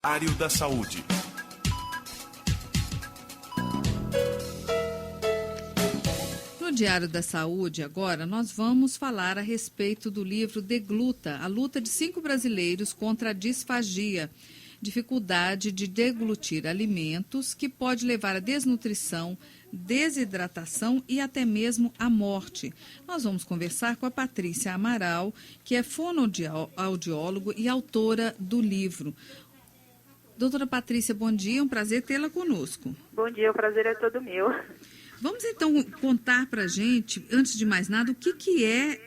Diário da Saúde. No Diário da Saúde, agora, nós vamos falar a respeito do livro Degluta, a luta de 5 brasileiros contra a disfagia, dificuldade de deglutir alimentos que pode levar à desnutrição, desidratação e até mesmo à morte. Nós vamos conversar com a Patrícia Amaral, que é fonoaudiólogo e autora do livro. Doutora Patrícia, bom dia, um prazer tê-la conosco. Bom dia, o prazer é todo meu. Vamos então contar para a gente, antes de mais nada, o que é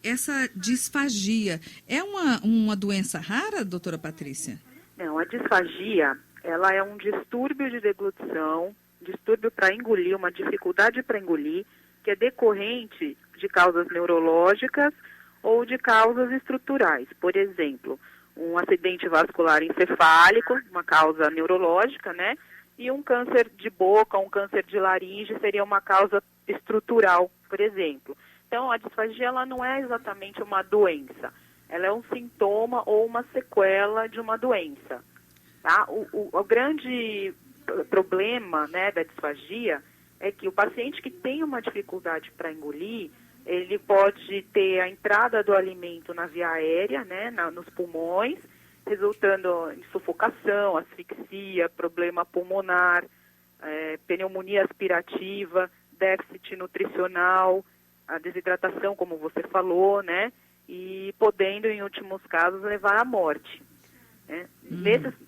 essa disfagia. É uma doença rara, doutora Patrícia? Não, a disfagia, ela é um distúrbio de deglutição, distúrbio para engolir, uma dificuldade para engolir, que é decorrente de causas neurológicas ou de causas estruturais. Por exemplo, um acidente vascular encefálico, uma causa neurológica, né? E um câncer de boca, um câncer de laringe seria uma causa estrutural, por exemplo. Então, a disfagia ela não é exatamente uma doença. Ela é um sintoma ou uma sequela de uma doença. Tá? O grande problema, né, da disfagia é que o paciente que tem uma dificuldade para engolir, ele pode ter a entrada do alimento na via aérea, né, nos pulmões, resultando em sufocação, asfixia, problema pulmonar, pneumonia aspirativa, déficit nutricional, a desidratação, como você falou, né, e podendo, em últimos casos, levar à morte. Né?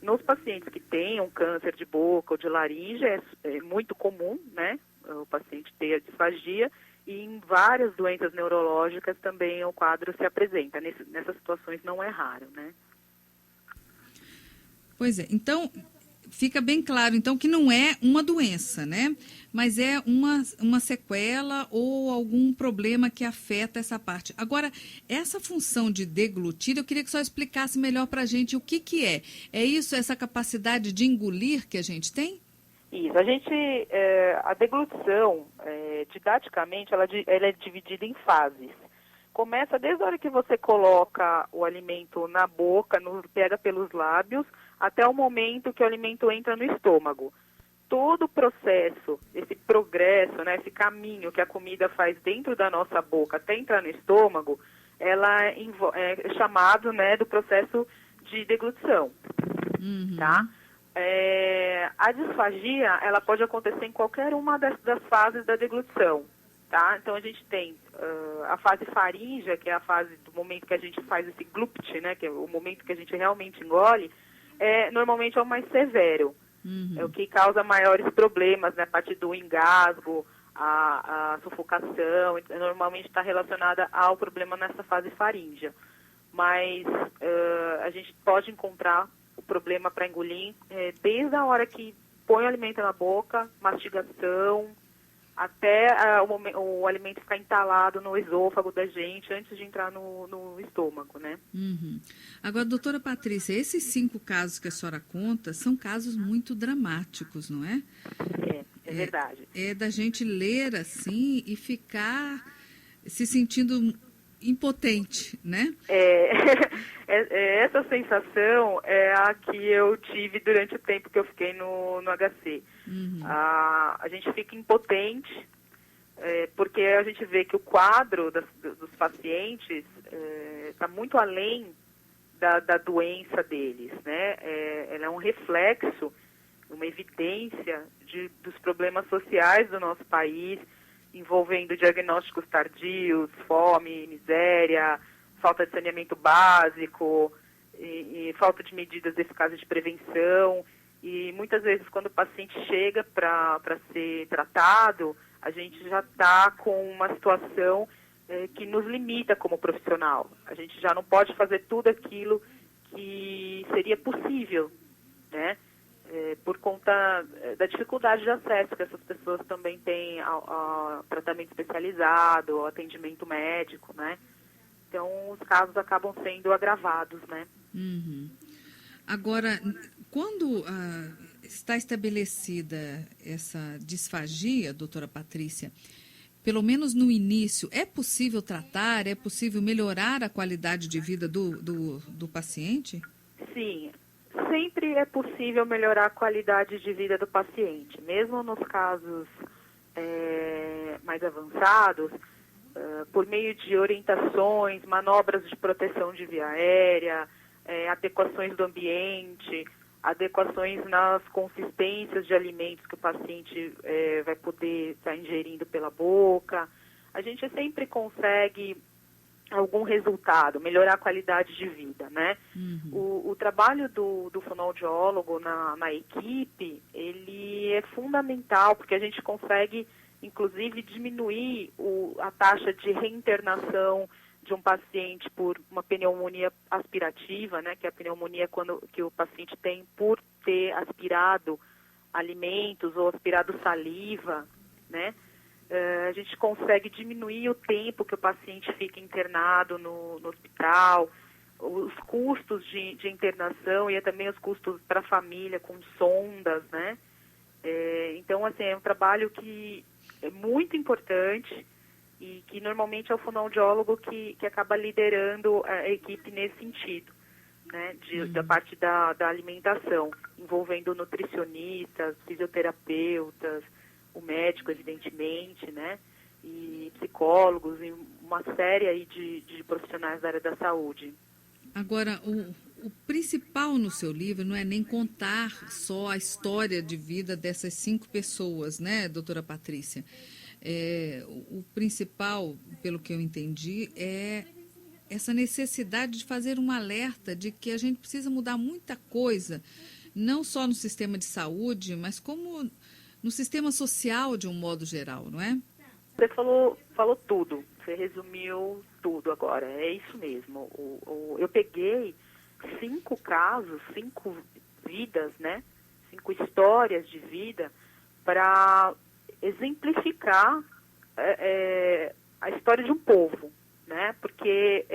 Nos pacientes que têm um câncer de boca ou de laringe, é muito comum, né, o paciente ter a disfagia, e em várias doenças neurológicas também o quadro se apresenta. Nessas situações não é raro, né? Pois é, então fica bem claro então que não é uma doença, né? Mas é uma sequela ou algum problema que afeta essa parte. Agora, essa função de deglutir, eu queria que só explicasse melhor para a gente o que é. É isso, essa capacidade de engolir que a gente tem? Isso, a deglutição, didaticamente, ela é dividida em fases. Começa desde a hora que você coloca o alimento na boca, pega pelos lábios, até o momento que o alimento entra no estômago. Todo o processo, esse progresso, né, esse caminho que a comida faz dentro da nossa boca até entrar no estômago, ela é chamado, né, do processo de deglutição, tá? A disfagia, ela pode acontecer em qualquer uma das fases da deglutição, tá? Então, a gente tem a fase faríngea, que é a fase do momento que a gente faz esse glupt, né, que é o momento que a gente realmente engole, normalmente é o mais severo, é o que causa maiores problemas, né, a partir do engasgo, a sufocação, normalmente está relacionada ao problema nessa fase faríngea. Mas a gente pode encontrar o problema para engolir desde a hora que põe o alimento na boca, mastigação, até o alimento ficar entalado no esôfago da gente antes de entrar no estômago, né? Agora, doutora Patrícia, esses 5 casos que a senhora conta são casos muito dramáticos, não é? É verdade. É da gente ler assim e ficar se sentindo impotente, né? Essa sensação é a que eu tive durante o tempo que eu fiquei no HC. A gente fica impotente, porque a gente vê que o quadro dos pacientes está muito além da doença deles, né? Ela é um reflexo, uma evidência dos problemas sociais do nosso país, envolvendo diagnósticos tardios, fome, miséria, falta de saneamento básico, e falta de medidas eficazes de prevenção. E muitas vezes, quando o paciente chega para ser tratado, a gente já está com uma situação que nos limita como profissional. A gente já não pode fazer tudo aquilo que seria possível, né? Por conta da dificuldade de acesso que essas pessoas também têm ao tratamento especializado, ao atendimento médico, né? Então, os casos acabam sendo agravados, né? Agora, quando está estabelecida essa disfagia, doutora Patrícia, pelo menos no início, é possível tratar, é possível melhorar a qualidade de vida do paciente? Sim, sempre sempre é possível melhorar a qualidade de vida do paciente, mesmo nos casos mais avançados, por meio de orientações, manobras de proteção de via aérea, adequações do ambiente, adequações nas consistências de alimentos que o paciente vai poder estar ingerindo pela boca. A gente sempre consegue algum resultado, melhorar a qualidade de vida, né? Uhum. O trabalho do fonoaudiólogo na equipe, ele é fundamental, porque a gente consegue, inclusive, diminuir a taxa de reinternação de um paciente por uma pneumonia aspirativa, né? Que é a pneumonia que o paciente tem por ter aspirado alimentos ou aspirado saliva, né? A gente consegue diminuir o tempo que o paciente fica internado no hospital, os custos de internação e também os custos para a família com sondas, né? Então, assim, é um trabalho que é muito importante e que normalmente é o fonoaudiólogo que acaba liderando a equipe nesse sentido, né? Da parte da alimentação, envolvendo nutricionistas, fisioterapeutas, o médico, evidentemente, né? E psicólogos, e uma série aí de profissionais da área da saúde. Agora, o principal no seu livro não é nem contar só a história de vida dessas 5 pessoas, né, doutora Patrícia? O principal, pelo que eu entendi, é essa necessidade de fazer um alerta de que a gente precisa mudar muita coisa, não só no sistema de saúde, mas como no sistema social de um modo geral, não é? Você falou tudo, você resumiu tudo agora, é isso mesmo. Eu peguei 5 casos, 5 vidas, né? 5 histórias de vida para exemplificar a história de um povo, né? Porque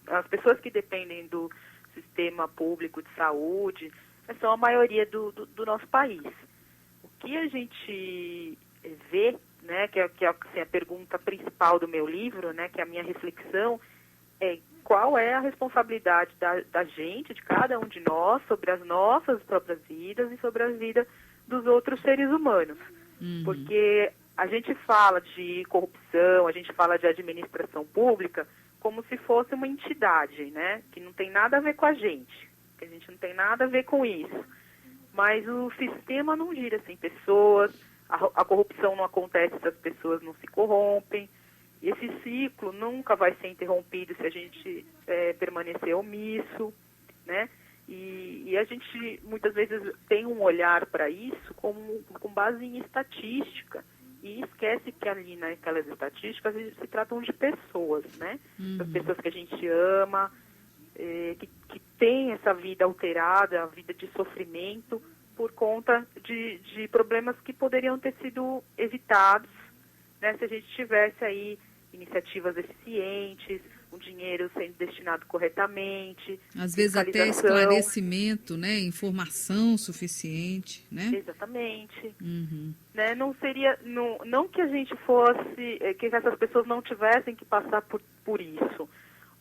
as pessoas que dependem do sistema público de saúde são a maioria do nosso país. O que a gente vê, né, que é assim, a pergunta principal do meu livro, né, que é a minha reflexão, é qual é a responsabilidade da gente, de cada um de nós, sobre as nossas próprias vidas e sobre a vida dos outros seres humanos. Uhum. Porque a gente fala de corrupção, a gente fala de administração pública como se fosse uma entidade, né, que não tem nada a ver com a gente, que a gente não tem nada a ver com isso. Mas o sistema não gira sem pessoas, a corrupção não acontece se as pessoas não se corrompem. E esse ciclo nunca vai ser interrompido se a gente permanecer omisso, né? E a gente muitas vezes tem um olhar para isso com base em estatística e esquece que ali naquelas estatísticas se tratam de pessoas, né? Uhum. As pessoas que a gente ama, que tem essa vida alterada, a vida de sofrimento, por conta de problemas que poderiam ter sido evitados, né, se a gente tivesse aí iniciativas eficientes, o dinheiro sendo destinado corretamente. Às vezes até esclarecimento, né, informação suficiente, né? Exatamente. Uhum. Né, não seria, não que a gente fosse, que essas pessoas não tivessem que passar por isso,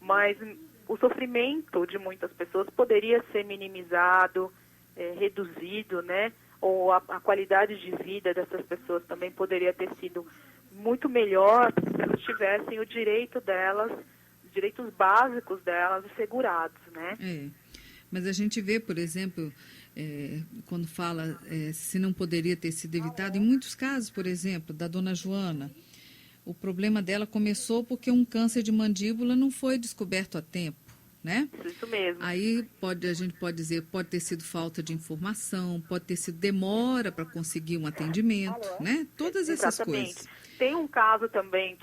mas o sofrimento de muitas pessoas poderia ser minimizado, reduzido, né? Ou a qualidade de vida dessas pessoas também poderia ter sido muito melhor se elas tivessem o direito delas, os direitos básicos delas assegurados, né? Mas a gente vê, por exemplo, quando fala se não poderia ter sido evitado, em muitos casos, por exemplo, da dona Joana, o problema dela começou porque um câncer de mandíbula não foi descoberto a tempo. Né? Isso mesmo. Aí a gente pode dizer, pode ter sido falta de informação, pode ter sido demora para conseguir um atendimento, né? Todas essas coisas. Tem um caso também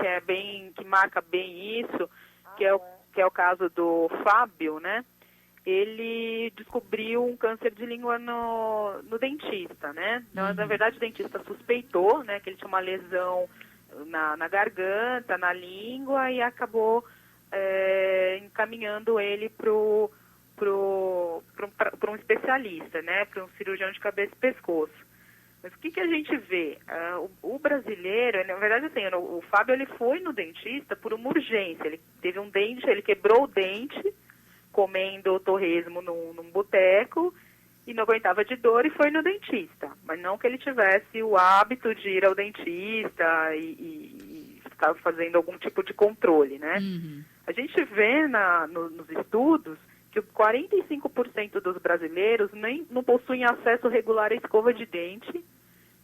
que marca bem isso, que é o caso do Fábio, né? Ele descobriu um câncer de língua no dentista, né? Na verdade, o dentista suspeitou, né, que ele tinha uma lesão na garganta, na língua, e acabou encaminhando ele para um especialista, né, para um cirurgião de cabeça e pescoço. Mas o que a gente vê? O brasileiro, na verdade, assim, o Fábio, ele foi no dentista por uma urgência. Ele teve um dente, ele quebrou o dente comendo torresmo num boteco, e não aguentava de dor e foi no dentista. Mas não que ele tivesse o hábito de ir ao dentista e ficar fazendo algum tipo de controle, né? A gente vê nos estudos que 45% dos brasileiros não possuem acesso regular à escova de dente,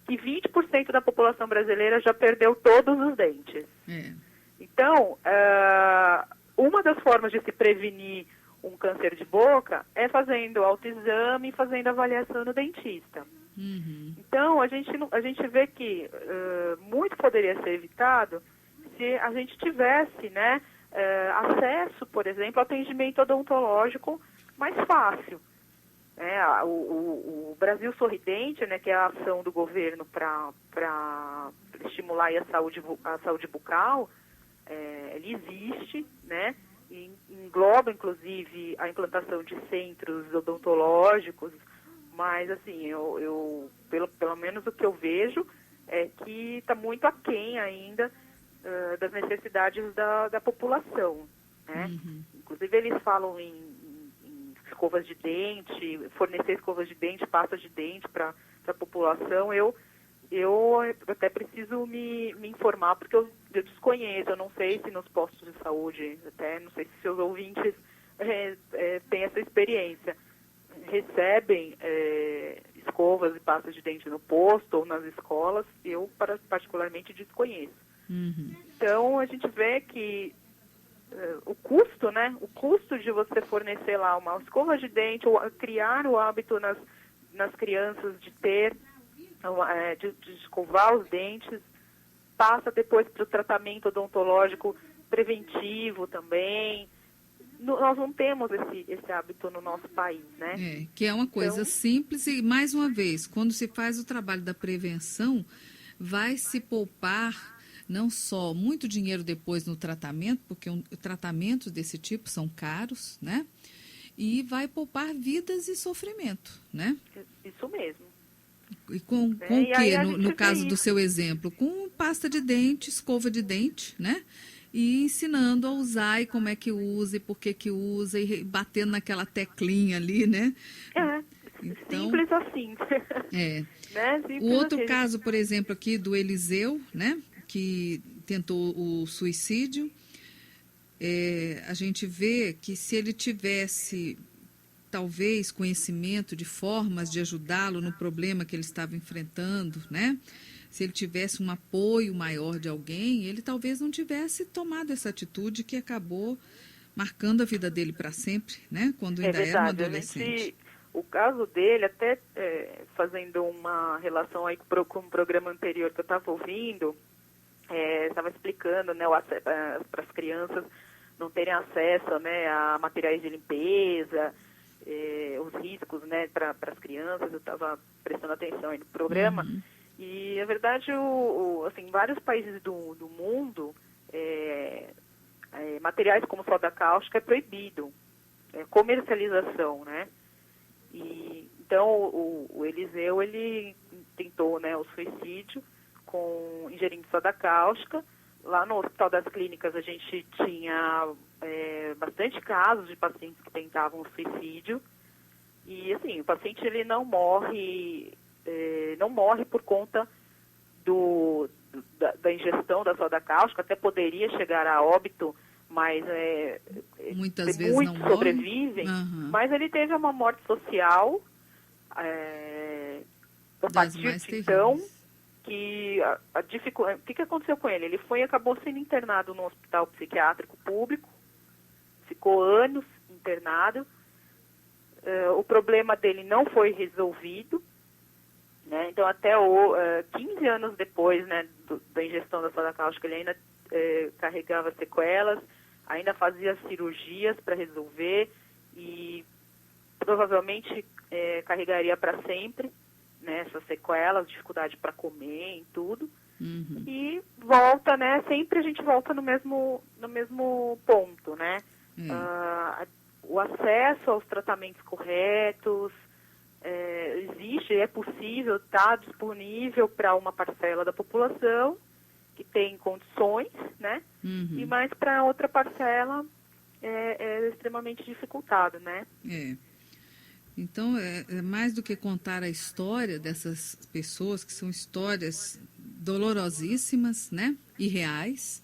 e 20% da população brasileira já perdeu todos os dentes. Então, uma das formas de se prevenir um câncer de boca é fazendo autoexame e fazendo avaliação no dentista. Então, a gente vê que muito poderia ser evitado se a gente tivesse, né, acesso, por exemplo, ao atendimento odontológico mais fácil. O Brasil Sorridente, né, que é a ação do governo para estimular aí a saúde bucal, ele existe, né, e engloba, inclusive, a implantação de centros odontológicos, mas, assim, pelo menos o que eu vejo é que está muito aquém ainda das necessidades da população, né? Inclusive, eles falam em escovas de dente, fornecer escovas de dente, pastas de dente para a população. Eu até preciso me informar, porque eu desconheço, eu não sei se nos postos de saúde, até não sei se seus ouvintes têm essa experiência, recebem escovas e pastas de dente no posto ou nas escolas. Eu particularmente desconheço. Então, a gente vê que o custo, né? O custo de você fornecer lá uma escova de dente ou criar o hábito nas crianças de ter, de escovar os dentes, passa depois para o tratamento odontológico preventivo também. Nós não temos esse hábito no nosso país, né? Que é uma coisa simples e, mais uma vez, quando se faz o trabalho da prevenção, vai se poupar não só muito dinheiro depois no tratamento, porque tratamentos desse tipo são caros, né? E vai poupar vidas e sofrimento, né? Isso mesmo. E com o quê, no caso do seu exemplo? Com pasta de dente, escova de dente, né? E ensinando a usar e como é que usa e por que usa e batendo naquela teclinha ali, né? Então, simples assim. Né? Simples o outro caso, por exemplo, aqui do Eliseu, né? Que tentou o suicídio, a gente vê que se ele tivesse, talvez, conhecimento de formas de ajudá-lo no problema que ele estava enfrentando, né? Se ele tivesse um apoio maior de alguém, ele talvez não tivesse tomado essa atitude que acabou marcando a vida dele para sempre, né? Quando ainda era um adolescente. O caso dele, até fazendo uma relação aí com o programa anterior que eu estava ouvindo, estava explicando, né, para as crianças não terem acesso, né, a materiais de limpeza, os riscos, né, para as crianças. Eu estava prestando atenção aí no programa. E, na verdade, assim, em vários países do mundo, materiais como soda cáustica é proibido, comercialização, né? E, então, o Eliseu, ele tentou, né, o suicídio ingerindo soda cáustica. Lá no Hospital das Clínicas a gente tinha bastante casos de pacientes que tentavam o suicídio. E, assim, o paciente ele não morre por conta da ingestão da soda cáustica, até poderia chegar a óbito, mas muitas vezes muitos não sobrevivem. Mas ele teve uma morte social, a partir de então, que o que aconteceu com ele? Ele acabou sendo internado no hospital psiquiátrico público, ficou anos internado. O problema dele não foi resolvido, né? Então, até 15 anos depois, né, da ingestão da soda cáustica, ele ainda carregava sequelas, ainda fazia cirurgias para resolver e provavelmente carregaria para sempre, né, essas sequelas, dificuldade para comer e tudo. E volta, né? Sempre a gente volta no mesmo ponto, né? O acesso aos tratamentos corretos existe, é possível, está disponível para uma parcela da população que tem condições, né? E mais para outra parcela é extremamente dificultado, né? Então, é mais do que contar a história dessas pessoas, que são histórias dolorosíssimas, né? E reais.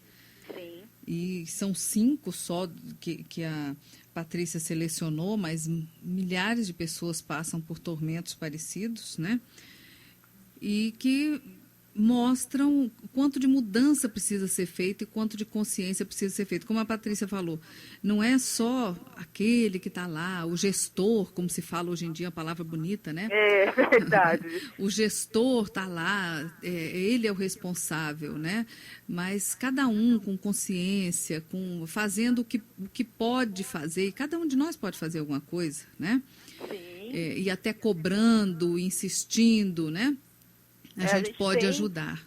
Sim. E são 5 só que a Patrícia selecionou, mas milhares de pessoas passam por tormentos parecidos, né? E que mostram quanto de mudança precisa ser feito e quanto de consciência precisa ser feito. Como a Patrícia falou, não é só aquele que está lá, o gestor, como se fala hoje em dia, uma palavra bonita, né? É verdade. O gestor está lá, ele é o responsável, né? Mas cada um com consciência, fazendo o que pode fazer, e cada um de nós pode fazer alguma coisa, né? Sim. E até cobrando, insistindo, né? A gente pode ajudar.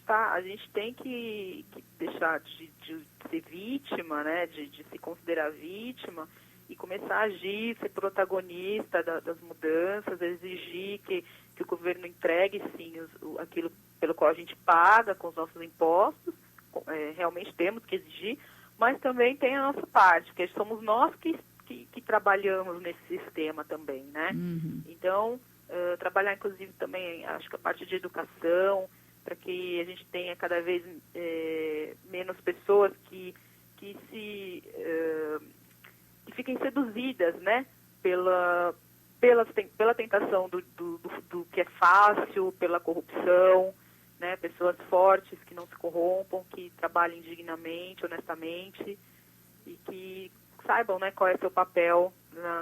A gente tem que deixar de ser vítima, né? De se considerar vítima e começar a agir, ser protagonista das mudanças, exigir que o governo entregue, sim, aquilo pelo qual a gente paga com os nossos impostos. Realmente temos que exigir, mas também tem a nossa parte, porque somos nós que trabalhamos nesse sistema também, né? Uhum. Então, trabalhar, inclusive, também, acho que a parte de educação, para que a gente tenha cada vez menos pessoas que fiquem seduzidas, né, pela tentação do que é fácil, pela corrupção, né, pessoas fortes que não se corrompam, que trabalhem dignamente, honestamente, e que saibam, né, qual é o seu papel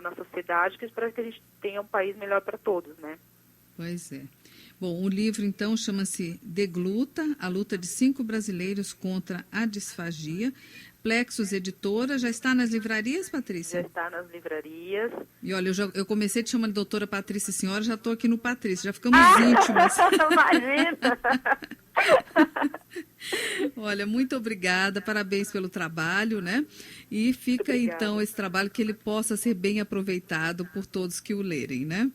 na sociedade, para que a gente tenha um país melhor para todos, né? Pois é. Bom, o livro, então, chama-se Degluta, a luta de 5 brasileiros contra a disfagia. Plexus Editora, já está nas livrarias, Patrícia? Já está nas livrarias. E olha, eu comecei te chamando de doutora Patrícia Senhora, já estou aqui no Patrícia, já ficamos íntimas. Imagina! Olha, muito obrigada, parabéns pelo trabalho, né? E fica, então, esse trabalho que ele possa ser bem aproveitado por todos que o lerem, né?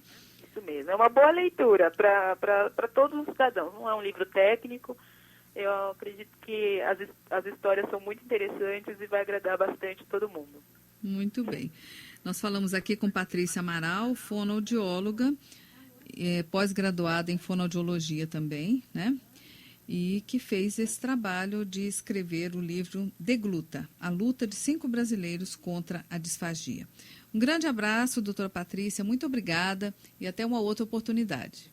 Isso mesmo, é uma boa leitura para todos os cidadãos. Não é um livro técnico, eu acredito que as histórias são muito interessantes e vai agradar bastante todo mundo. Muito bem. Nós falamos aqui com Patrícia Amaral, fonoaudióloga, pós-graduada em fonoaudiologia também, né? E que fez esse trabalho de escrever o livro Degluta, a luta de 5 brasileiros contra a disfagia. Um grande abraço, doutora Patrícia, muito obrigada e até uma outra oportunidade.